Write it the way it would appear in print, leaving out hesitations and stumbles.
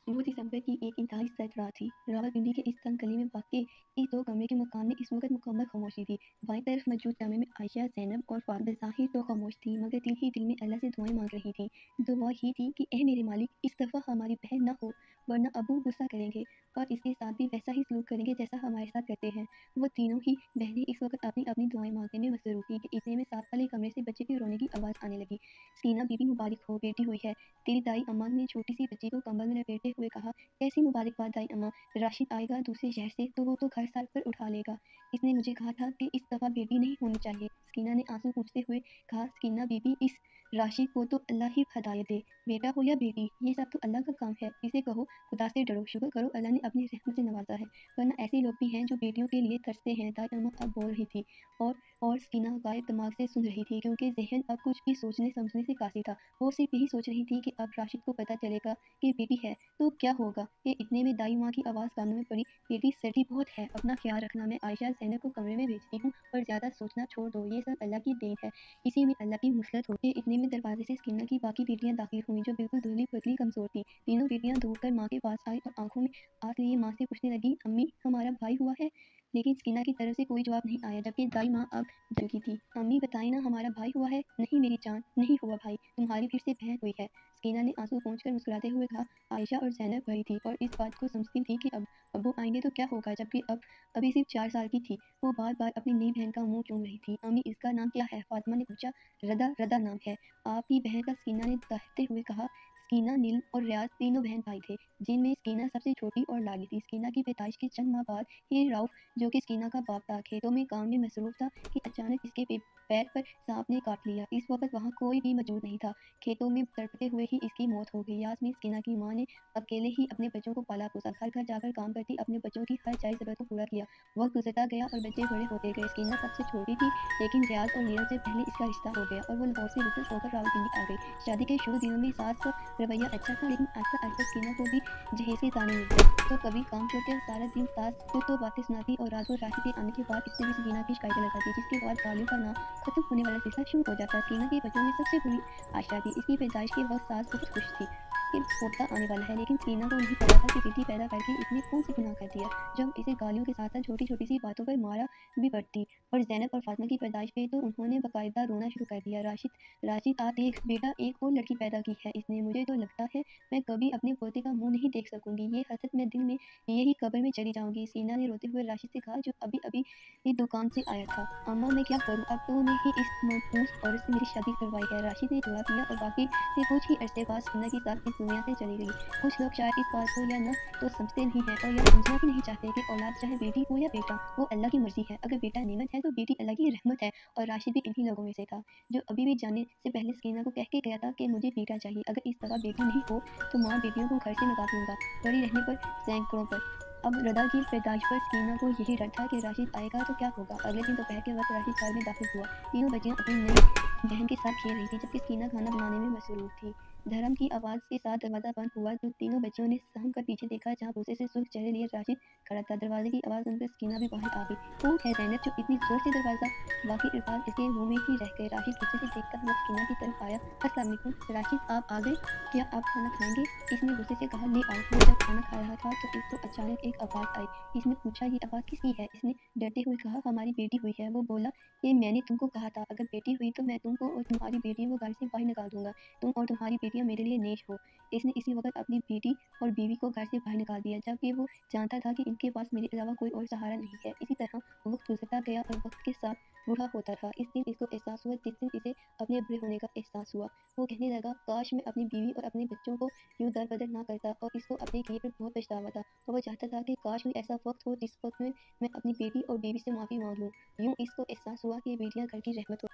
वो दिसंबर की एक इंतहाई सर्द रात थी। रावलपिंडी के इस तंग गली में वाक़ई इस 2 कमरे के मकान में इस वक़्त मुकम्मल खामोशी थी। बाईं तरफ मौजूद कमरे में आयशा, ज़ैनब और फ़ातिमा ज़ाहिर तो खामोश थी, मगर दिल ही दिल में अल्लाह से दुआएँ माँग रही थीं। दुआ ये थी कि ऐ मेरे मालिक, इस दफ़ा हमारी बहन ना हो, वरना अब्बू गुस्सा करेंगे और इसके साथ भी वैसा ही सलूक करेंगे जैसा हमारे साथ करते हैं। वो तीनों ही बहनें इस वक़्त अपनी-अपनी दुआएँ माँगने में मसरूफ़ थीं कि इतने में साथ वाले कमरे से बच्चे के रोने की आवाज़ आने लगी। "सकीना बीबी मुबारक हो, बेटी हुई है।" तेरी दाई अम्मा ने छोटी-सी बच्ची को कंबल में लपेटते हुए कहा। "कैसी मुबारकबाद दाई अम्मा? राशिद आएगा दूसरे शहर से तो वो तो घर साल पर उठा लेगा। इसने मुझे कहा था कि इस दफ़ा बेटी नहीं होनी चाहिए।" सकीना ने आंसू पोंछते हुए कहा। "सकीना बीबी, इस राशिद को तो अल्लाह ही हिदायत दे। बेटा हो या बेटी, ये सब तो अल्लाह का काम है। इसे कहो खुदा से डरो, शुक्र करो अल्लाह ने अपनी रहमत से नवाजा है, वरना ऐसे लोग भी हैं जो बेटियों के लिए तरसते हैं।" दाई अम्मा अब बोल रही थी और सकीना गायब दिमाग से सुन रही थी, क्योंकि ज़हन अब कुछ भी सोचने समझने से कासिर था। वो सिर्फ यही सोच रही थी कि अब राशिद को पता चलेगा कि बेटी है तो क्या होगा। कि इतने में दाई माँ की आवाज़ कानों में पड़ी। "बेटी, सर्दी बहुत है, अपना ख्याल रखना। मैं आयशा ज़ैनब को कमरे में भेजती हूँ और ज़्यादा सोचना छोड़ दो, ये सब अल्लाह की देन है, इसी में अल्लाह की मसलहत होती है।" इतने में दरवाजे से सकीना की बाकी बेटियां दाखिल हुईं, जो बिल्कुल दुबली-पतली कमज़ोर थीं। तीनों बेटियां दौड़कर माँ के पास आईं और आंखों में आँस लिए माँ से पूछने लगीं, "अम्मी, हमारा भाई हुआ है?" लेकिन सकीना की तरफ से कोई जवाब नहीं आया, जबकि दाई माँ अब जल थी। "अम्मी बताई ना, हमारा भाई हुआ है।" "नहीं मेरी जान, नहीं हुआ भाई, तुम्हारी फिर से बहन हुई है।" सकीना ने आंसू पोंछकर मुस्कुराते हुए कहा। आयशा और ज़ैनब बड़ी थी और इस बात को समझती थी कि अब अब्बू आएंगे तो क्या होगा, जबकि अब अभी सिर्फ 4 साल की थी। वो बार-बार अपनी नई बहन का मुँह चूम रही थी। "अम्मी, इसका नाम क्या है?" फातिमा ने पूछा। "रदा, रदा नाम है।" "आपकी बहन का?" सकीना ने दाहते हुए कहा। सकीना, नीलम और रियाज तीनों बहन-भाई थे, जिनमें सकीना सबसे छोटी और लाडली थी। सकीना की पैदाइश के चंद माह बाद ही राउफ, जो कि सकीना का बाप था, खेतों में काम में मसरूफ़ था कि अचानक इसके पैर पर सांप ने काट लिया। इस वक़्त वहाँ कोई भी मौजूद नहीं था। खेतों में तड़पते हुए ही इसकी मौत हो गई। यास्मीन, सकीना की माँ, ने अकेले ही अपने बच्चों को पाला-पोसा, घर-घर जाकर काम करती, अपने बच्चों की हर जायज़ ज़रूरत को पूरा किया। वक़्त गुज़रता गया और बच्चे बड़े होते गए। सकीना सबसे छोटी थी, लेकिन रियाज और नीरज से पहले इसका रिश्ता हो गया और वो लाहौर से रुखसत होकर रावलपिंडी आ गई। शादी के शुरू दिनों में सास का रवैया अच्छा था, लेकिन आहिस्ता-आहिस्ता सकीना को भी जहेज़ के ताने मिल गए। तो कभी काम छोड़कर सारा दिन सास को तो बातें सुनाती और रात को राशिद के आने के बाद इससे भी सकीना की शिकायतें लगाती, जिसके बाद गालियों का ना खत्म होने वाला सिलसिला शुरू हो जाता। सकीना के बच्चों में सबसे बुरी आयशा थी। इसकी पैदाइश के वक्त सास बहुत खुश थी कि पोता आने वाला है, लेकिन सकीना को नहीं पता था कि बेटी पैदा करके इसने कौन सी गुनाह कर दिया, जब इसे गालियों के साथ साथ छोटी-छोटी सी बातों पर मारा भी पड़ती। और ज़ैनब और फातिमा की पैदाइश पे तो उन्होंने बाकायदा रोना शुरू कर दिया। राशिद, राशिद आ देख बेटा, एक और लड़की पैदा की है इसने। मुझे तो लगता है मैं कभी अपने पोते का मुँह नहीं देख सकूँगी। ये हसरत मैं दिल में यही कब्र में चली जाऊँगी। सकीना ने रोते हुए राशिद से कहा, जो अभी-अभी ये दुकान से आया था। "अम्मा, मैं क्या करूँ? अब तूने ही इस मनहूस औरत से मेरी शादी करवाई है।" राशिद ने जवाब दिया और बाकी फिर कुछ ही अरसे बाद सकीना की सास इस दुनिया से चली गई। कुछ लोग शायद इस बात को या ना तो समझते नहीं हैं और या समझना भी नहीं चाहते कि औलाद चाहे बेटी हो या बेटा, वो अल्लाह की मर्ज़ी है। अगर बेटा नेमत है तो बेटी अल्लाह की रहमत है, और राशिद भी इन्हीं लोगों में से था, जो अभी भी जाने से पहले सकीना को कह के गया था कि मुझे बेटा चाहिए। अगर इस दफ़ा बेटी नहीं हो तो माँ बेटियों को घर से निकाल दूँगा, पड़ी रहने पर सैकड़ों पर। अब रदा की पैदाइश पर सकीना को यही डर था कि राशिद आएगा तो क्या होगा। अगले दिन दोपहर के वक्त राशिद घर में दाखिल हुआ। तीनों बच्चियां अपनी नई बहन के साथ खेल रही थी, जबकि सकीना खाना बनाने में मसरूफ़ थी। धर्म की आवाज़ के साथ दरवाज़ा बंद हुआ तो तीनों बच्चियों ने सहम कर पीछे देखा, जहाँ गुस्से से सुर्ख चेहरे लिए राशिद खड़ा था। दरवाजे की आवाज़ सुनकर सकीना भी बाहर आ गई। "कौन है ज़ैनब, जो इतनी ज़ोर से दरवाज़ा?" बाकी अल्फाज इसके मुँह में ही रह गए। राशिद गुस्से से देखता हुआ सकीना की तरफ आया। "अस्सलाम वालेकुम, राशिद आप आ गए? क्या आप खाना खाएँगे?" इसने गुस्से से कहा। "ले आओ।" वो जब खाना खा रहा था तो इसको अचानक एक आवाज़ आई। इसने पूछा, "ये आवाज़ किसकी है?" इसने डरते हुए कहा, "हमारी बेटी हुई है।" वो बोला, "ये मैंने तुमको कहा था, अगर बेटी हुई तो मैं तुमको और तुम्हारी बेटियों को घर से बाहर निकाल दूँगा। तुम और तुम्हारी बेटियाँ मेरे लिए नेश हो।" इसने इसी वक़्त अपनी बेटी और बीवी को घर से बाहर निकाल दिया, जबकि वो जानता था कि इनके पास मेरे अलावा कोई और सहारा नहीं है। इसी तरह वक़्त गुज़रता गया और वक़्त के साथ बूढ़ा होता रहा। इस दिन इसको एहसास हुआ जिस दिन इसे अपने बूढ़े होने का एहसास हुआ। वो कहने लगा, "काश मैं अपनी बीवी और अपने बच्चों को यूँ दर-बदर ना करता।" और इसको अपने किए पर बहुत पछतावा था, और वो चाहता था कि काश कोई ऐसा वक़्त हो जिस वक़्त में मैं अपनी बेटी और बीवी से माफ़ी माँग लूँ। यूँ इसको एहसास हुआ कि ये बेटियाँ घर की रहमत हो।